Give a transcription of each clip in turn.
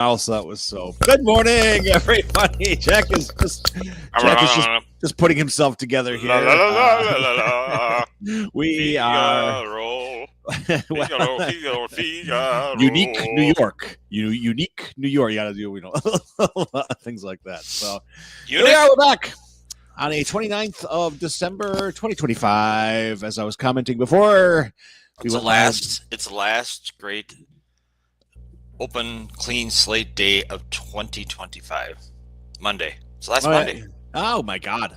Also, that was so. Good morning, everybody. Jack is just putting himself together here. We are unique New York. Unique New York. You got to do things like that. So here we are. We're back on a 29th of December, 2025. As I was commenting before, it's the last great open, clean slate day of 2025. Monday. It's last Monday. Oh, my God.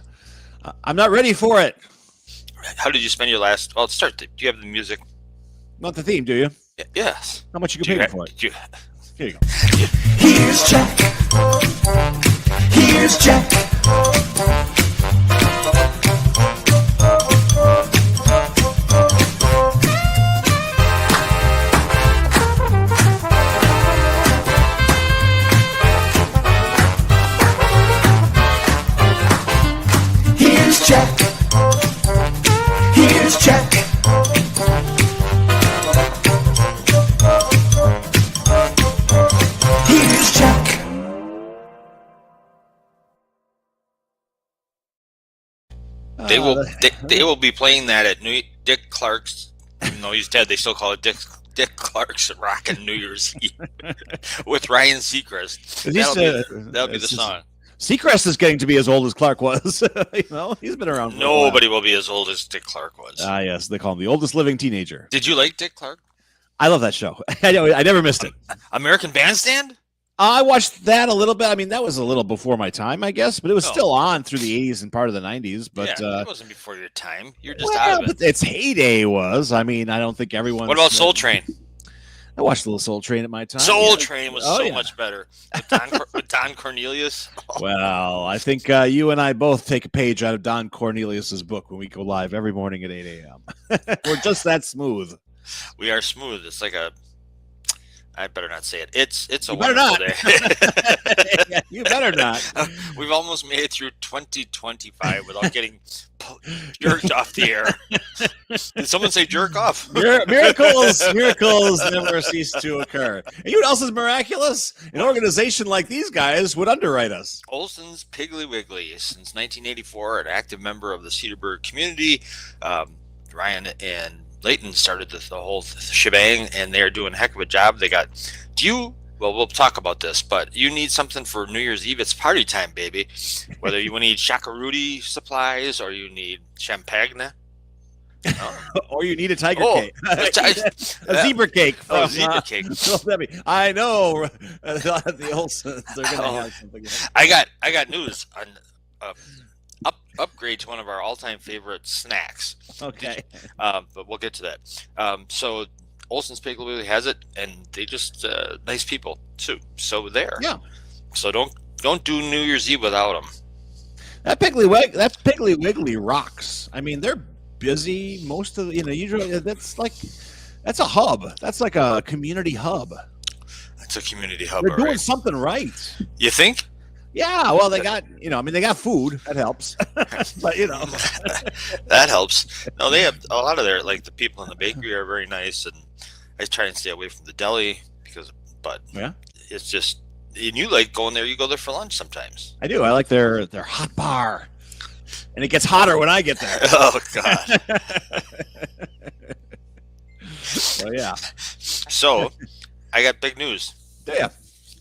I'm not ready for it. How did you spend your last... Well, start. Do you have the music? Not the theme, do you? Yes. How much you can pay for it? Here you go. Here's Jack. Here's Jack. Jack. Here's Jack. Here's Jack. They will be playing that at Dick Clark's. Even though he's dead, they still call it Dick Clark's Rockin' New Year's Eve with Ryan Seacrest. That'll be the song. Seacrest is getting to be as old as Clark was. He's been around. Nobody will be as old as Dick Clark was. Yes, they call him the oldest living teenager. Did you like Dick Clark? I love that show. I never missed it. American Bandstand? I watched that a little bit. I mean, that was a little before my time, I guess, but it was still on through the 80s and part of the 90s. But it wasn't before your time. You're just out of it. Its heyday was. I mean, I don't think everyone. What about Soul Train? I watched a little Soul Train at my time. Soul Train was much better. With Don Cornelius. Well, I think you and I both take a page out of Don Cornelius's book when we go live every morning at 8 a.m. We're just that smooth. We are smooth. It's like I better not say it. It's a wonderful day. Yeah, you better not. We've almost made it through 2025 without getting jerked off the air. Did someone say jerk off? Miracles never cease to occur. And you know what else is miraculous? An organization like these guys would underwrite us. Olson's Piggly Wiggly. Since 1984, an active member of the Cedarburg community. Ryan and Leighton started the whole shebang, and they're doing a heck of a job. We'll talk about this, but you need something for New Year's Eve. It's party time, baby. Whether you need Chakarudi supplies or you need champagne. Or you need a tiger cake. A zebra cake. Zebra cake. I know the Olsons. They're going to have something. I got news on upgrade to one of our all-time favorite snacks. Okay. But we'll get to that. So Olson's Piggly Wiggly has it, and they just nice people too. So there. Yeah. So don't do New Year's Eve without them. That Piggly Wiggly rocks. I mean, they're busy. Most of usually that's a hub. That's like a community hub. It's a community hub. They're doing something right. You think? Yeah, well, they got they got food that helps, but that helps. No, they have a lot of the people in the bakery are very nice, and I try and stay away from the deli it's just, and you like going there. You go there for lunch sometimes. I do. I like their hot bar, and it gets hotter when I get there. Oh God. Oh yeah. So I got big news. Yeah.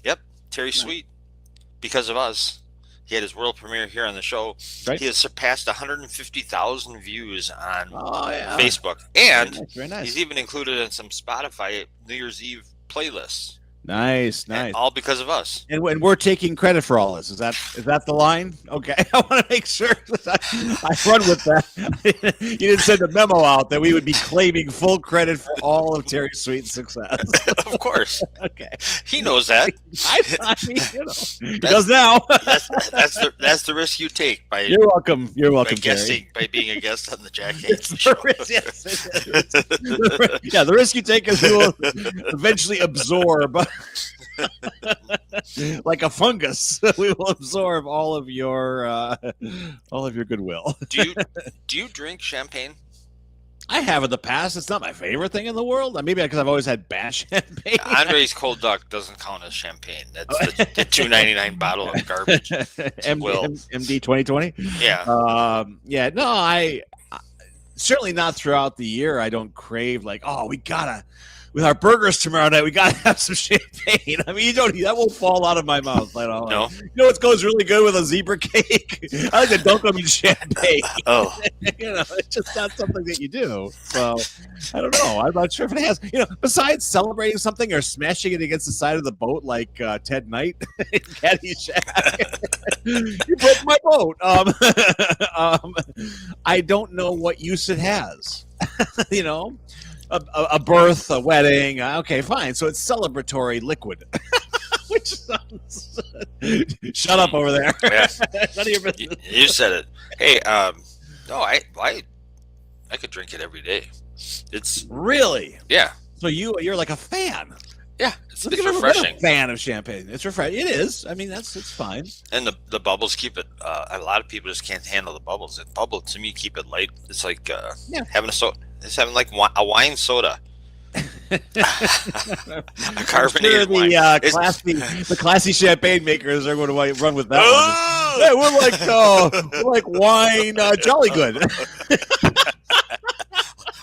Yep. Terry Sweet. Because of us, he had his world premiere here on the show. Right. He has surpassed 150,000 views on Facebook, and very nice. He's even included in some Spotify New Year's Eve playlists. Nice. And all because of us. And we're taking credit for all this. Is that the line? Okay, I want to make sure that I run with that. You didn't send a memo out that we would be claiming full credit for all of Terry Sweet's success. Of course. Okay, he knows that. I mean, he does now. That's the risk you take by. You're welcome. You're welcome, Terry. By being a guest on the Jack Henke show. Yeah, the risk you take is you will eventually absorb. Like a fungus, we will absorb all of your goodwill. Do you drink champagne? I have in the past. It's not my favorite thing in the world. Maybe because I've always had bad champagne. Andre's Cold Duck doesn't count as champagne. That's the $2.99 bottle of garbage. MD 2020. Yeah. Yeah. No, I certainly not throughout the year. I don't crave like, oh, we gotta. With our burgers tomorrow night, we gotta have some champagne. I mean, that won't fall out of my mouth. I don't know. No. You know what goes really good with a zebra cake? I like to dunk them in champagne. Oh. It's just not something that you do. So I don't know. I'm not sure if it has. Besides celebrating something or smashing it against the side of the boat like Ted Knight in Caddyshack. You broke my boat. I don't know what use it has. A birth, a wedding. Okay, fine. So it's celebratory liquid. Which sounds... Shut up over there. Yeah. None of your business. You said it. Hey, no, I could drink it every day. It's really, yeah. So you're like a fan. Yeah, it's Look at I'm refreshing. a fan of champagne. It's refreshing. It is. I mean, it's fine. And the bubbles keep it. A lot of people just can't handle the bubbles. The bubble to me keep it light. It's like having a soda. It's having like a wine soda. A carbonated wine. The classy champagne makers are going to run with that one. Yeah, we're like wine Jolly Good.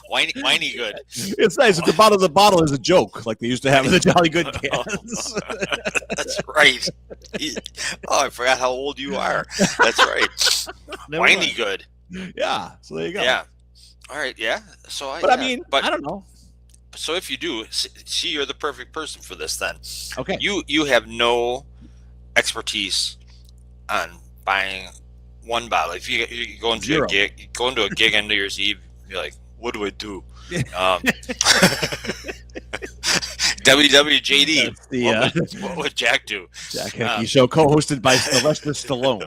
Whiny good. It's nice. At the bottom of the bottle is a joke, like they used to have in the Jolly Good cans. That's right. Oh, I forgot how old you are. That's right. Whiny good. Yeah. So there you go. Yeah. All right. Yeah. So I don't know. So if you do, see, you're the perfect person for this. Then, okay. You have no expertise on buying one bottle. If you go into a gig, on New Year's Eve, you're like, what do I do? WWJD. What would Jack do? Jack Henke show, co-hosted by Sylvester Stallone.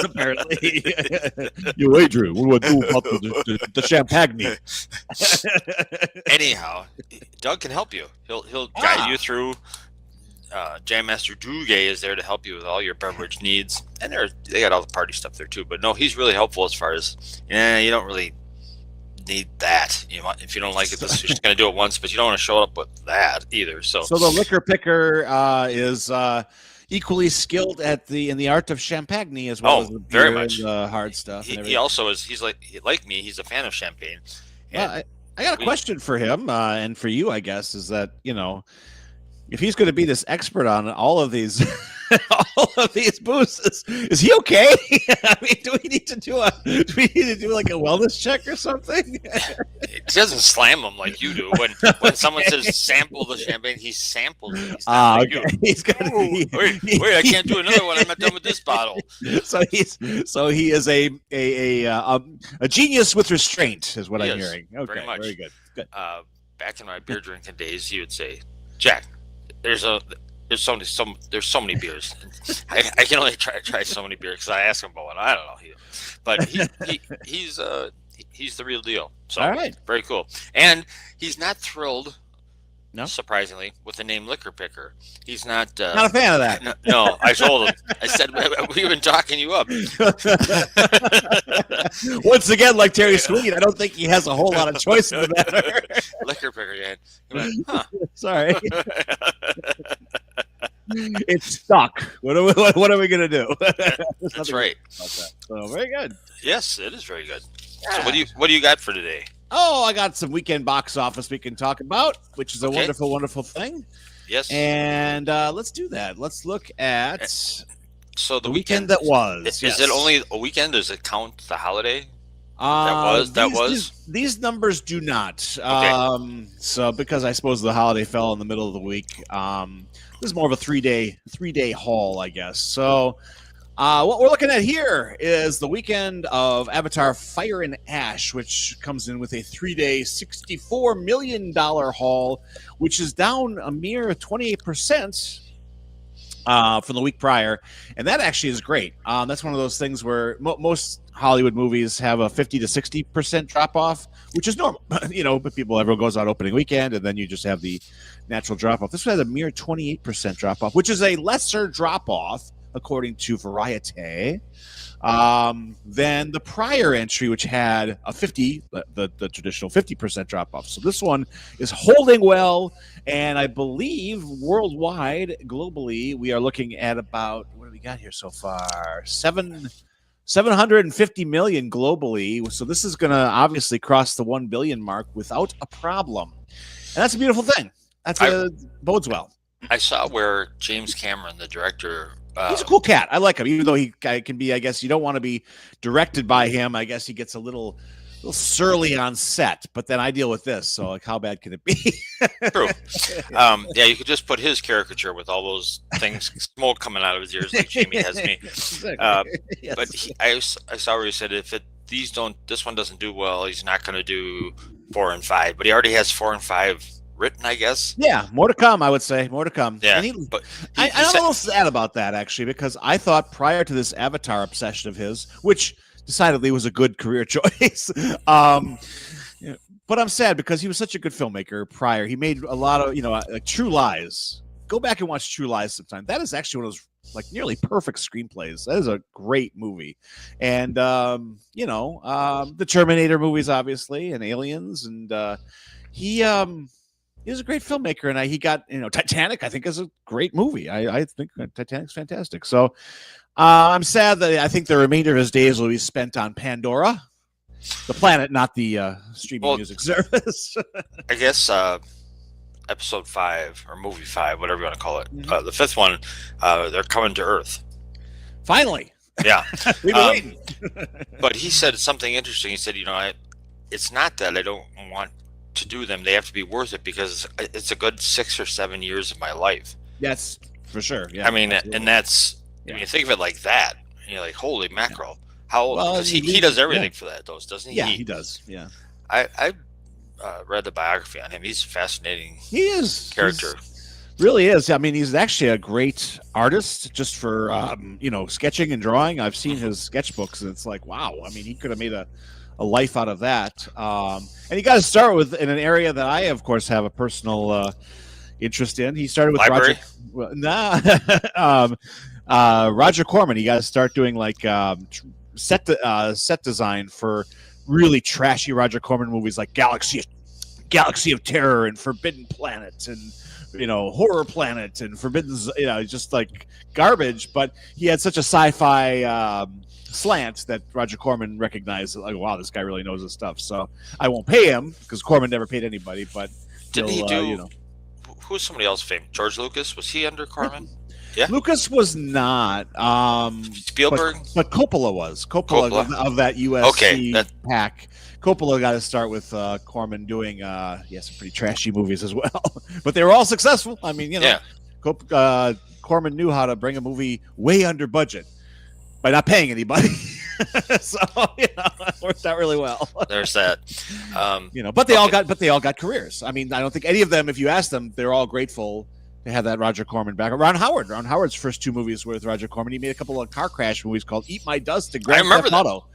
Apparently, you, Adrian. What do I do about the champagne? Anyhow, Doug can help you. He'll guide you through. Jam Master Duguay is there to help you with all your beverage needs, and they got all the party stuff there too. But no, he's really helpful as far as you don't really need that. If you don't like it, you're just going to do it once, but you don't want to show up with that either. So the liquor picker is equally skilled in the art of champagne as well as the beer very much. And the hard stuff. He also is. He's like me. He's a fan of champagne. I got a question for him and for you, I guess, is that if he's going to be this expert on all of these boosts, is he okay? I mean, do we need to do like a wellness check or something? He doesn't slam them like you do. When someone says sample the champagne, he samples it. Okay. He's got wait, I can't do another one. I'm not done with this bottle. So he is a genius with restraint, is what I'm hearing. Okay, very much. Very good. Back in my beer drinking days, he would say, Jack, there's so many beers. I can only try so many beers because I asked him about one. I don't know, but he's the real deal. So all right, very cool. And he's not thrilled, no, surprisingly, with the name Liquor Picker. He's not a fan of that. No, I told him. I said we've been talking you up. Once again, like Terry Sweet, I don't think he has a whole lot of choice in the matter. Liquor Picker, yeah. Went, huh. Sorry. It's stuck. What are we gonna do? That's right. So very good. Yes, it is very good. Yeah. So what do you got for today? Oh, I got some weekend box office we can talk about, which is a wonderful, wonderful thing. Yes. And let's do that. Let's look at the weekend that was. Is it only a weekend? Does it count the holiday? That was. These numbers do not. Okay. So because I suppose the holiday fell in the middle of the week. This is more of a three day haul, I guess. So what we're looking at here is the weekend of Avatar: Fire and Ash, which comes in with a 3-day, $64 million haul, which is down a mere 28%. From the week prior, and that actually is great. That's one of those things where most Hollywood movies have a 50 to 60% drop off, which is normal, but everyone goes out opening weekend, and then you just have the natural drop off. This one has a mere 28% drop off, which is a lesser drop off according to Variety, than the prior entry, which had a 50, the traditional 50% drop off. So this one is holding well, and I believe worldwide, globally, we are looking at about, what do we got here so far? 750 million globally. So this is going to obviously cross the 1 billion mark without a problem, and that's a beautiful thing. That's bodes well. I saw where James Cameron, the director. He's a cool cat. I like him, even though he can be, I guess you don't want to be directed by him. I guess he gets a little surly on set, but then I deal with this. So like, how bad can it be? True. Yeah, you could just put his caricature with all those things, smoke coming out of his ears like Jamie has me. Exactly. Yes. But I saw where he said this one doesn't do well, he's not going to do 4 and 5. But he already has 4 and 5 written, I guess. Yeah, more to come, I would say. More to come. Yeah, I'm a little sad about that, actually, because I thought prior to this Avatar obsession of his, which decidedly was a good career choice, but I'm sad because he was such a good filmmaker prior. He made a lot of, like True Lies. Go back and watch True Lies sometime. That is actually one of those like nearly perfect screenplays. That is a great movie. And, the Terminator movies, obviously, and Aliens, and he was a great filmmaker, and he got, Titanic, I think, is a great movie. I think Titanic's fantastic. So I'm sad that I think the remainder of his days will be spent on Pandora, the planet, not the streaming music service. I guess episode 5 or movie 5, whatever you want to call it, the 5th one, they're coming to Earth. Finally. Yeah. We've been waiting. But he said something interesting. He said, it's not that I don't want to do them, they have to be worth it because it's a good 6 or 7 years of my life. Yes, for sure. Yeah, I mean, absolutely. and that's when you think of it like that, you're like, holy mackerel. How old? Well, because he does everything for that, doesn't he? Yeah, he does. Yeah, I read the biography on him. He's a fascinating. He is character. Really is. I mean, he's actually a great artist just for sketching and drawing. I've seen his sketchbooks, and it's like, wow. I mean, he could have made a life out of that. And he got to start with in an area that I, of course, have a personal interest in. He started with Library? Roger Corman. He got to start doing like set design for really trashy Roger Corman movies like Galaxy of Terror and Forbidden Planet and Horror Planet and Forbidden, just like garbage. But he had such a sci-fi slant that Roger Corman recognized, like, wow, this guy really knows his stuff. So I won't pay him because Corman never paid anybody. But didn't he do? Who's somebody else famous? George Lucas, was he under Corman? Yeah, Lucas was not. Spielberg, but Coppola was. Coppola. Of that USC pack. Coppola got to start with Corman doing some pretty trashy movies as well, but they were all successful. I mean, Corman knew how to bring a movie way under budget by not paying anybody. So it worked out really well. There's that. But they all got careers. I mean, I don't think any of them, if you ask them, they're all grateful to have that Roger Corman background. Ron Howard's first 2 movies were with Roger Corman. He made a couple of car crash movies called Eat My Dust and Grand Theft Auto.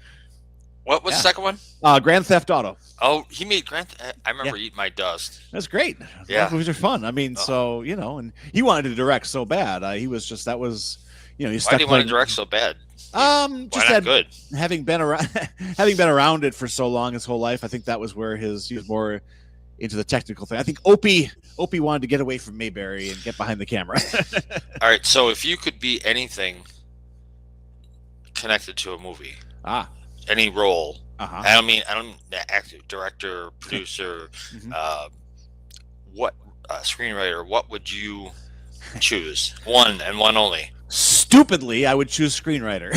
What was the second one? Grand Theft Auto. Oh, he made I remember Eat My Dust. That's great. Yeah, those movies are fun. I mean, and he wanted to direct so bad. He was just he stuck. Why do you want to direct so bad? Just not good. Having been around it for so long, his whole life, I think that was where he was more into the technical thing. I think Opie wanted to get away from Mayberry and get behind the camera. All right, so if you could be anything connected to a movie, any role, I don't mean actor, director, producer, what screenwriter, what would you choose? One and one only. Stupidly, I would choose screenwriter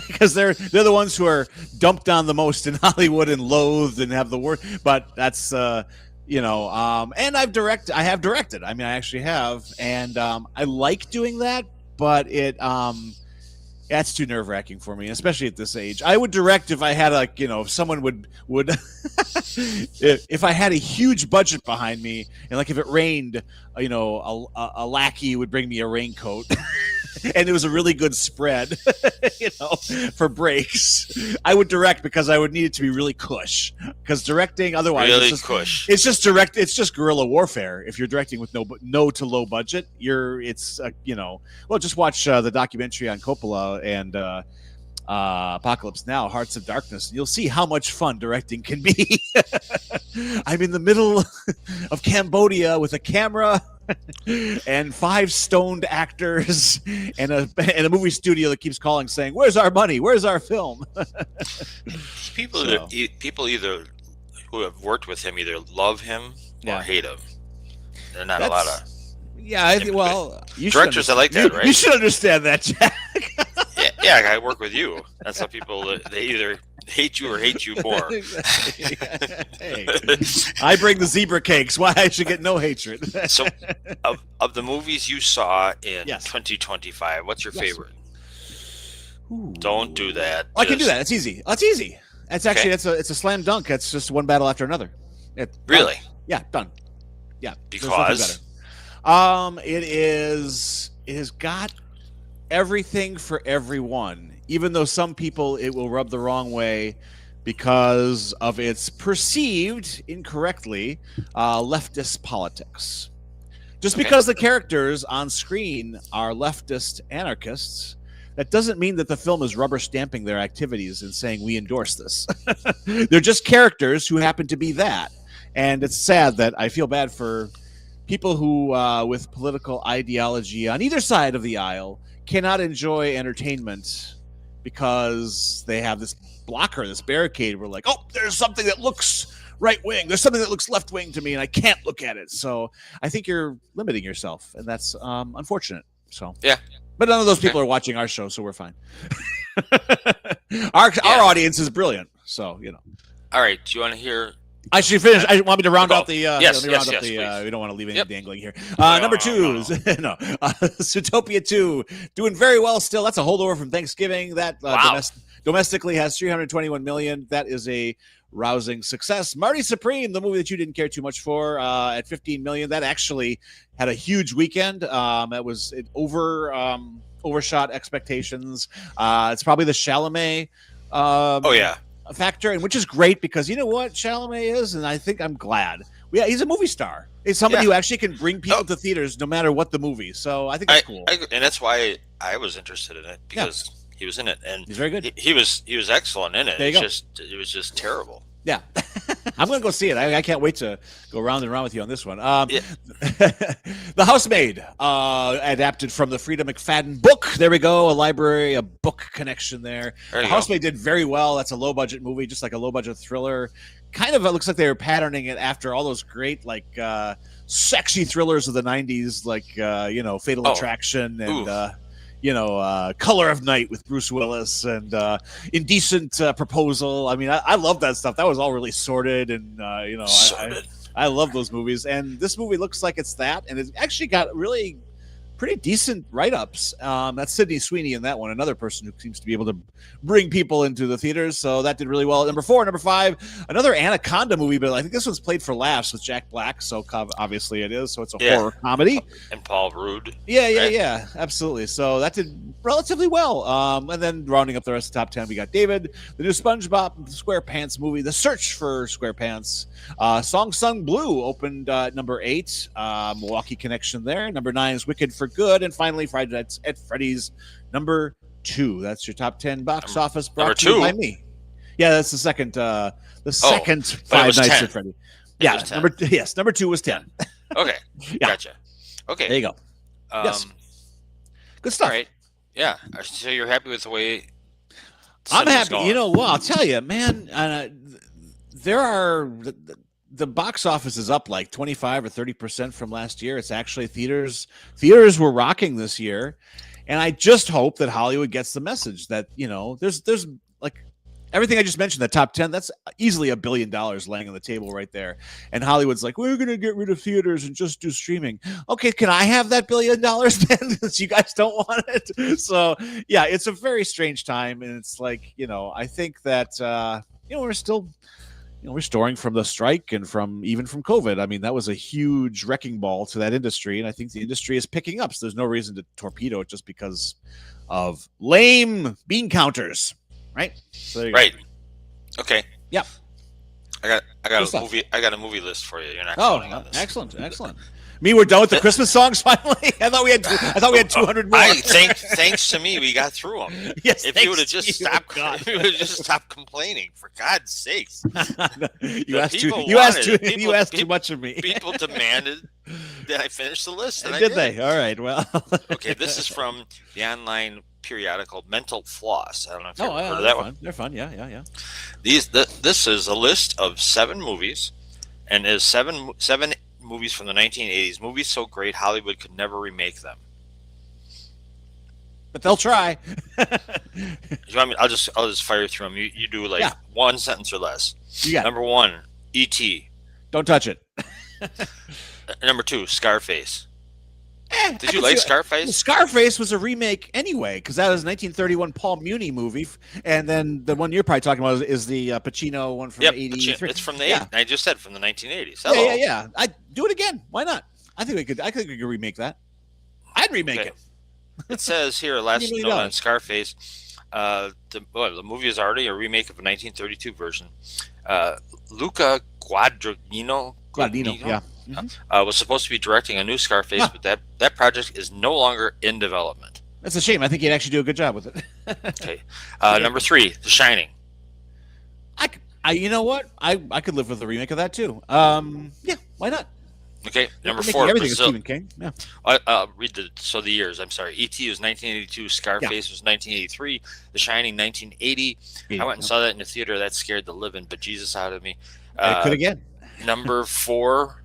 because they're the ones who are dumped on the most in Hollywood and loathed and have the worst. But that's and I have directed. I mean, I actually have, and I like doing that, but that's too nerve-wracking for me, especially at this age. I would direct if I had if someone would if I had a huge budget behind me, and like if it rained, a lackey would bring me a raincoat. And it was a really good spread, for breaks. I would direct because I would need it to be really cush. because directing otherwise Really it's cush. it's just guerrilla warfare. If you're directing with no to low budget, just watch the documentary on Coppola and Apocalypse Now, Hearts of Darkness, and you'll see how much fun directing can be. I'm in the middle of Cambodia with a camera and 5 stoned actors and a movie studio that keeps calling saying, "Where's our money? Where's our film?" People either who have worked with him either love him or hate him. There's not a lot of directors that like that, right? You should understand that, Jack. Yeah, I work with you. That's how people they either hate you or hate you more. Hey, I bring the zebra cakes. Why I should get no hatred. So, of the movies you saw in 2025, what's your favorite? Ooh. Don't do that. I can do that. It's easy. That's easy. It's actually it's a slam dunk. It's just one battle after another. Really? Yeah, done. Yeah, because it has got everything for everyone, even though some people it will rub the wrong way because of its perceived incorrectly leftist politics. Just because the characters on screen are leftist anarchists, that doesn't mean that the film is rubber stamping their activities and saying we endorse this. They're just characters who happen to be that. And it's sad that I feel bad for people who with political ideology on either side of the aisle cannot enjoy entertainment because they have this blocker, this barricade. We're like, oh, there's something that looks right wing. There's something that looks left wing to me, and I can't look at it. So I think you're limiting yourself, and that's unfortunate. So yeah, but none of those people are watching our show, so we're fine. Our audience is brilliant, so All right, do you want to hear? I should finish. I want me to round out the. Yes. We don't want to leave any dangling here. Number 2 is Zootopia 2, doing very well still. That's a holdover from Thanksgiving. That domestically has 321 million. That is a rousing success. Marty Supreme, the movie that you didn't care too much for, at 15 million. That actually had a huge weekend. It overshot expectations. It's probably the Chalamet. Factor, and which is great because you know what Chalamet is, and I think I'm glad. Yeah, he's a movie star. He's somebody who actually can bring people to theaters no matter what the movie. So I think that's cool, and that's why I was interested in it because he was in it, and he's very good. He was excellent in it. There you go. It was just terrible. Yeah, I'm going to go see it. I can't wait to go round and round with you on this one. The Housemaid, adapted from the Frida McFadden book. There we go, a book connection there. The Housemaid did very well. That's a low-budget movie, just like a low-budget thriller. Kind of, it looks like they were patterning it after all those great, sexy thrillers of the 90s, Fatal Attraction and... Color of Night with Bruce Willis and Indecent Proposal. I mean, I love that stuff. That was all really sordid and, I love those movies. And this movie looks like it's that. And it's actually got really pretty decent write-ups. That's Sydney Sweeney in that one, another person who seems to be able to bring people into the theaters. So that did really well. Number 4, number 5, another Anaconda movie, but I think this one's played for laughs with Jack Black. So obviously it is. So it's a horror comedy. And Paul Rudd. Yeah, absolutely. So that did relatively well. And then rounding up the rest of the top 10, we got David, the new SpongeBob SquarePants movie, The Search for SquarePants. Song Sung Blue opened number 8. Milwaukee connection there. Number 9 is Wicked for Good. And finally, Friday Nights at Freddy's, number 2. That's your top 10 box office brought to you by me. Yeah, that's the second. Second Five Nights at Freddy. Yeah, number 2 was 10. Okay, gotcha. Okay, there you go. Yes, good stuff. All right. Yeah. So you're happy with the way? I'm happy. I'll tell you, man. There are the box office is up like 25 or 30% from last year. It's actually theaters were rocking this year, and I just hope that Hollywood gets the message that there's like everything I just mentioned, the top 10, that's easily $1 billion laying on the table right there. And Hollywood's like, we're going to get rid of theaters and just do streaming. Okay, can I have that $1 billion then? Because you guys don't want it. So yeah, it's a very strange time, and it's like I think that we're still. Restoring from the strike and even from COVID. I mean, that was a huge wrecking ball to that industry. And I think the industry is picking up. So there's no reason to torpedo it just because of lame bean counters. Right. So right. Okay. Yep. I Good got a stuff. movie. I got a movie list for you. You're not Oh, counting on this. excellent. Me, we're done with the Christmas songs finally. I thought we had 200 more. Thanks to me, we got through them. Yes, if you would have just stopped, God. if you would have just stopped complaining, for God's sakes. You asked too much of me. People demanded that I finish the list, and I did they? All right. Well. Okay, this is from the online periodical Mental Floss. I don't know if you've heard of they're that fun. one. They're fun. Yeah. This is a list of 7 movies, and is seven movies from the 1980s. Movies so great Hollywood could never remake them. But they'll try. You want me? I'll just fire through them. You do like one sentence or less. You got Number 1, E.T. Don't touch it. Number 2, Scarface. Did you like Scarface? Well, Scarface was a remake anyway, because that was a 1931 Paul Muni movie, and then the one you're probably talking about is the Pacino one from '83. It's from the 80s. I just said from the 1980s. Yeah. I do it again. Why not? I think we could remake that. I'd remake it. It says here, last note on Scarface, the movie is already a remake of a 1932 version. Luca Guadagnino, yeah. Was supposed to be directing a new Scarface, but that project is no longer in development. That's a shame. I think he'd actually do a good job with it. Okay. Number 3, The Shining. You know what? I could live with a remake of that too. Yeah, why not? Okay. Number 4, everything Brazil. Stephen King. Yeah. I'll read the years. I'm sorry. E.T. was 1982. Scarface was 1983. The Shining 1980. I went and saw that in the theater. That scared the living bejesus out of me. I could again. Number 4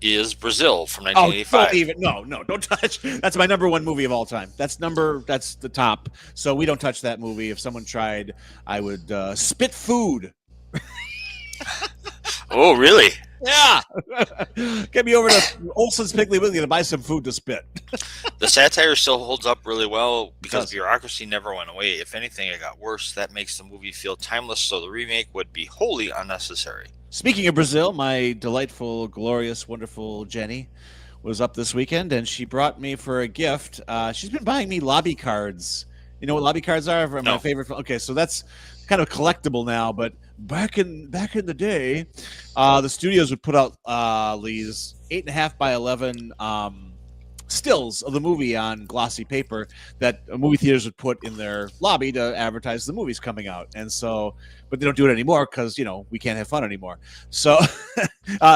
is Brazil from 1985. No, don't touch. That's my number 1 movie of all time. That's the top. So we don't touch that movie. If someone tried, I would spit food. Oh, really? Yeah. Get me over to Olson's Piggly Wiggly to buy some food to spit. The satire still holds up really well because bureaucracy never went away. If anything, it got worse. That makes the movie feel timeless, so the remake would be wholly unnecessary. Speaking of Brazil, my delightful, glorious, wonderful Jenny was up this weekend, and she brought me for a gift. She's been buying me lobby cards. You know what lobby cards are? My favorite. Okay, so that's kind of collectible now, but back in the day, the studios would put out these 8.5 by 11 stills of the movie on glossy paper that movie theaters would put in their lobby to advertise the movies coming out. And so, but they don't do it anymore because we can't have fun anymore. So,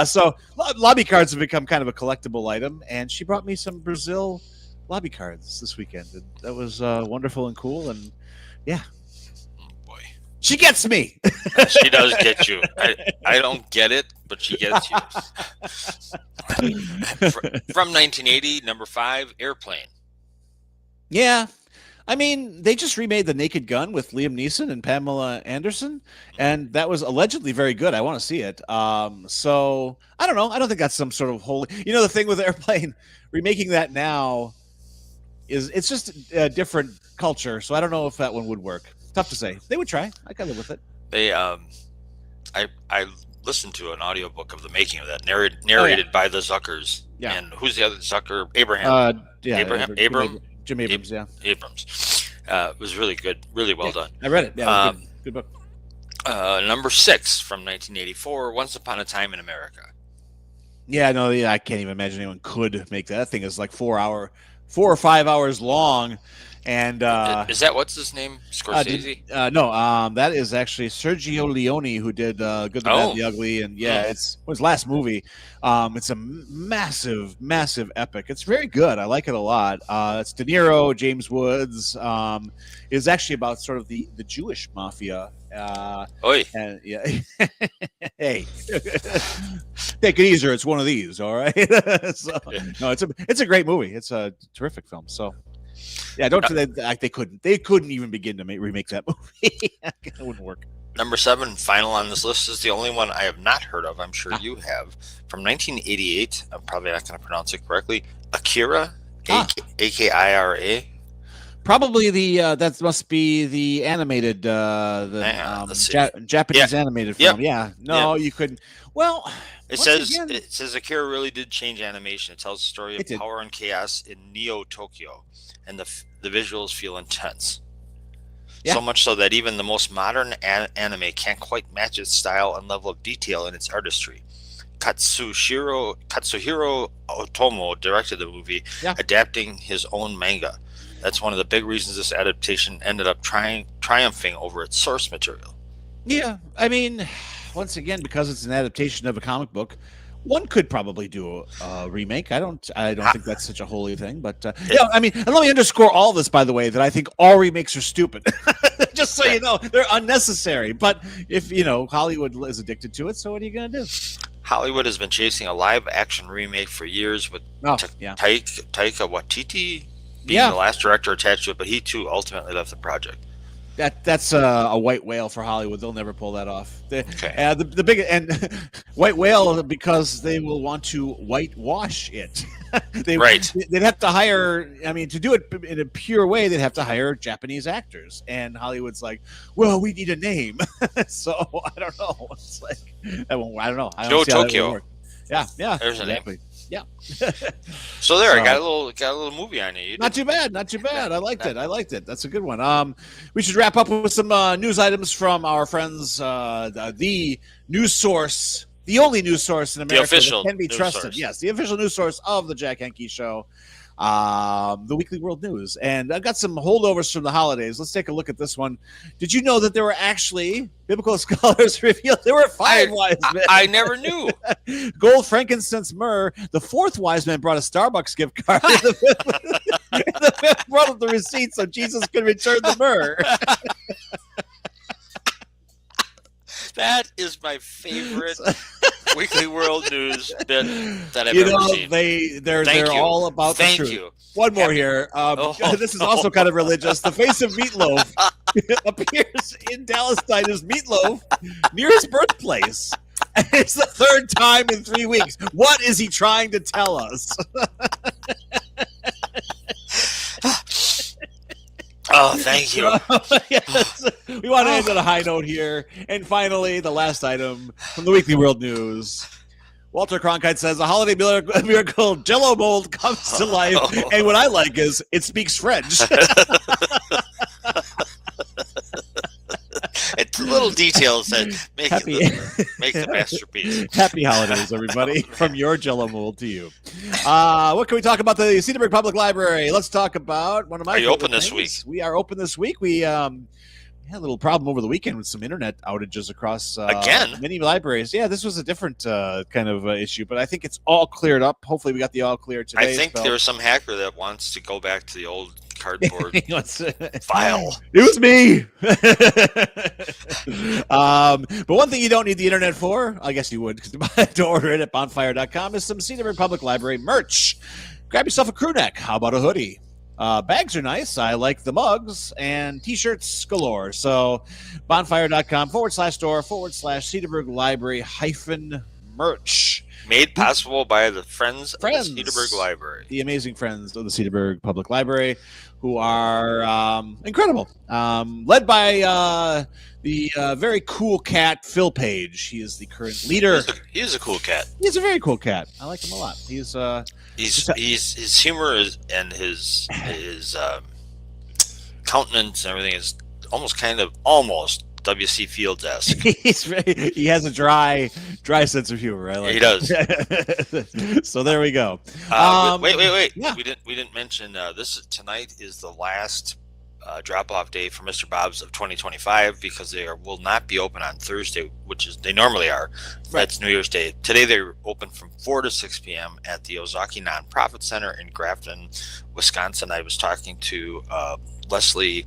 so lobby cards have become kind of a collectible item. And she brought me some Brazil lobby cards this weekend, and that was wonderful and cool. And yeah. She gets me. She does get you. I don't get it, but she gets you. From 1980, number 5, Airplane. Yeah. I mean, they just remade The Naked Gun with Liam Neeson and Pamela Anderson, and that was allegedly very good. I want to see it. So, I don't know. I don't think that's some sort of holy... the thing with Airplane, remaking that now, it's just a different culture, so I don't know if that one would work. Tough to say. They would try. I can live with it. They, I listened to an audiobook of the making of that, narrated by the Zuckers. Yeah. And who's the other Zucker? Abraham. Jim Abrams. Yeah. Abrams. It was really good. Really well done. I read it. Yeah. Good book. Number 6 from 1984, Once Upon a Time in America. Yeah. No. Yeah. I can't even imagine anyone could make that. That thing is like 4 or 5 hours long. And is that what's his name? Scorsese? No, that is actually Sergio Leone, who did Good, the Bad, the Ugly, and it's his last movie. It's a massive, massive epic. It's very good. I like it a lot. It's De Niro, James Woods. It's actually about sort of the Jewish mafia. And yeah, hey, take it easier. It's one of these, all right. No, it's a great movie. It's a terrific film. So. Yeah, they couldn't. They couldn't even begin to remake that movie. It wouldn't work. Number 7, final on this list, is the only one I have not heard of. I'm sure you have. From 1988, I'm probably not going to pronounce it correctly. Akira, Akira. Probably that must be the animated, Japanese animated film. Yeah. No, you couldn't. Well, it says Akira really did change animation. It tells the story of power and chaos in Neo Tokyo, and the visuals feel intense. So much so that even the most modern anime can't quite match its style and level of detail in its artistry. Katsuhiro Otomo directed the movie, adapting his own manga. That's one of the big reasons this adaptation ended up triumphing over its source material. Yeah, I mean, once again, because it's an adaptation of a comic book, one could probably do a remake. I don't think that's such a holy thing, but yeah, I mean, and let me underscore all this, by the way, that I think all remakes are stupid. Just so you know, they're unnecessary. But if Hollywood is addicted to it, so what are you gonna do? Hollywood has been chasing a live-action remake for years, with Taika Waititi being the last director attached to it, but he too ultimately left the project. That's a white whale for Hollywood. They'll never pull that off. The big and white whale, because they will want to whitewash it. They'd have to hire. I mean, to do it in a pure way, they'd have to hire Japanese actors. And Hollywood's like, well, we need a name. So I don't know. It's like I don't know. Joe Tokyo. Yeah. There's exactly. a name. Yeah. So there, I got a little movie on you. Not too bad. I liked it. That's a good one. We should wrap up with some news items from our friends, the news source, the only news source in America that can be trusted. Source. Yes, the official news source of the Jack Henke Show, the Weekly World News. And I've got some holdovers from the holidays. Let's take a look at this one. Did you know that there were actually, biblical scholars revealed there were 5 wise men? I never knew. Gold, frankincense, myrrh. The 4th wise man brought a Starbucks gift card. The 5th brought up the receipt so Jesus could return the myrrh. That is my favorite Weekly World News bit that I've ever seen. They're all about the truth. You. One more here. This is also kind of religious. The face of Meatloaf appears in Dallas Diner's Meatloaf near his birthplace. And it's the 3rd time in 3 weeks. What is he trying to tell us? Oh, thank you. Yes. We want to end on a high note here. And finally, the last item from the Weekly World News. Walter Cronkite says a holiday miracle Jell-O mold comes to life. And what I like is it speaks French. It's little details that make the masterpiece. Happy holidays, everybody, from your Jell-O mold to you. What can we talk about? The Cedarburg Public Library. Let's talk about one of my. Are you open this week? We are open this week. We had a little problem over the weekend with some internet outages across many libraries. Yeah, this was a different kind of issue, but I think it's all cleared up. Hopefully, we got the all clear today. I think there was some hacker that wants to go back to the old cardboard file. It was me. But one thing you don't need the internet for, I guess you would, to order it at bonfire.com, is some Cedarburg Public Library merch. Grab yourself a crew neck. How about a hoodie? Bags are nice. I like the mugs, and t-shirts galore. So bonfire.com/store/Cedarburg Library -merch. Made possible by the friends of the Cedarburg Library. The amazing friends of the Cedarburg Public Library, who are incredible. Led by the very cool cat, Phil Page. He is the current leader. He is a cool cat. He's a very cool cat. I like him a lot. He's his humor and his countenance and everything is almost W.C. Fields-esque. He has a dry sense of humor. I like he does. So there we go. Wait. Yeah. We didn't mention tonight is the last drop-off day for Mr. Bob's of 2025 because they will not be open on Thursday, which is they normally are. Right. That's New Year's Day. Today they're open from 4 to 6 p.m. at the Ozaki Nonprofit Center in Grafton, Wisconsin. I was talking to Leslie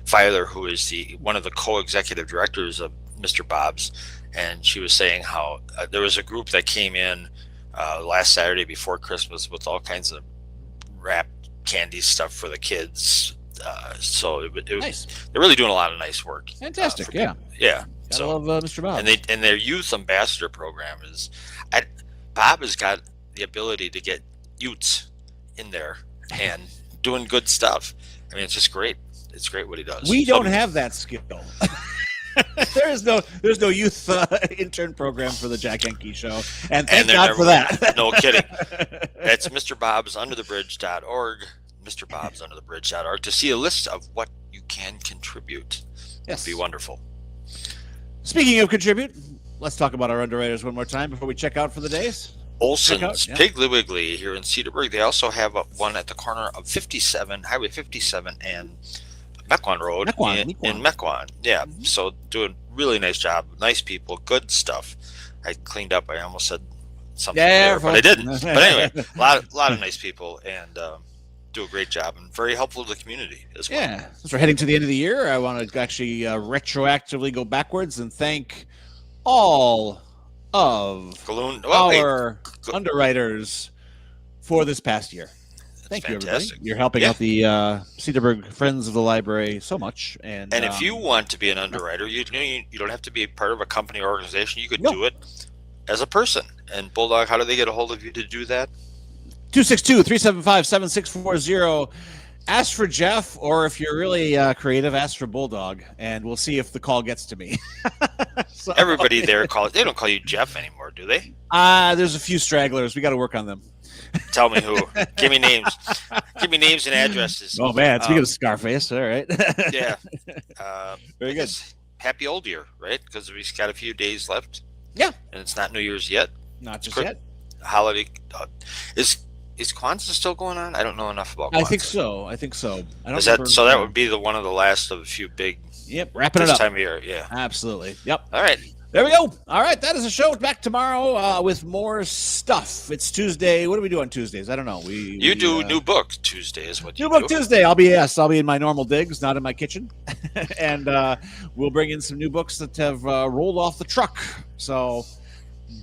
Filer, who is one of the co-executive directors of Mr. Bob's, and she was saying how there was a group that came in last Saturday before Christmas with all kinds of wrapped candy stuff for the kids. So nice. They're really doing a lot of nice work. Fantastic, yeah. I love Mr. Bob. And their youth ambassador program Bob has got the ability to get youths in there and doing good stuff. I mean, it's just great. It's great what he does. We don't have that skill. There's no youth intern program for the Jack Henke Show, and thank God for that. No kidding. That's MrBobsUnderTheBridge.org. MrBobsUnderTheBridge.org to see a list of what you can contribute. Yes. It'd be wonderful. Speaking of contribute, let's talk about our underwriters one more time before we check out for the days. Olson's Piggly Wiggly here in Cedarburg. They also have one at the corner of Highway 57 and Mequon Road in Mequon. Yeah, so doing really nice job. Nice people, good stuff. I cleaned up. I almost said something there, but I didn't. But anyway, a lot of nice people and do a great job and very helpful to the community as well. Yeah, since we're heading to the end of the year, I want to actually retroactively go backwards and thank all of our underwriters for this past year. Thank you, everybody. You're helping out the Cedarburg Friends of the Library so much. And if you want to be an underwriter, you don't have to be part of a company or organization. You could do it as a person. And Bulldog, how do they get a hold of you to do that? 262-375-7640. Ask for Jeff, or if you're really creative, ask for Bulldog, and we'll see if the call gets to me. So, everybody there they don't call you Jeff anymore, do they? There's a few stragglers. We got to work on them. Tell me who. Give me names. Give me names and addresses. Oh man, speaking of Scarface, all right. Yeah. Very good. Happy old year, right? Because we've got a few days left. Yeah. And it's not New Year's yet. Not just yet. Holiday. Is Kwanzaa still going on? I don't know enough about Kwanzaa. I think so. I don't so that would be one of the last of a few big. Yep, wrapping it up. This time of year, yeah. Absolutely. Yep. All right. There we go. All right, that is a show. Back tomorrow with more stuff. It's Tuesday. What do we do on Tuesdays? I don't know. We do New Book Tuesday is what you do. New Book Tuesday. I'll be in my normal digs, not in my kitchen. And we'll bring in some new books that have rolled off the truck. So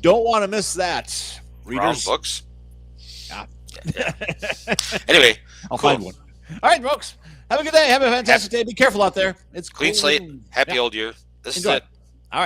don't want to miss that. Readers. Brown books. Yeah. Anyway, I'll find one. All right, folks. Have a good day. Have a fantastic day. Be careful out there. It's clean cool. slate. Happy old year. This is it.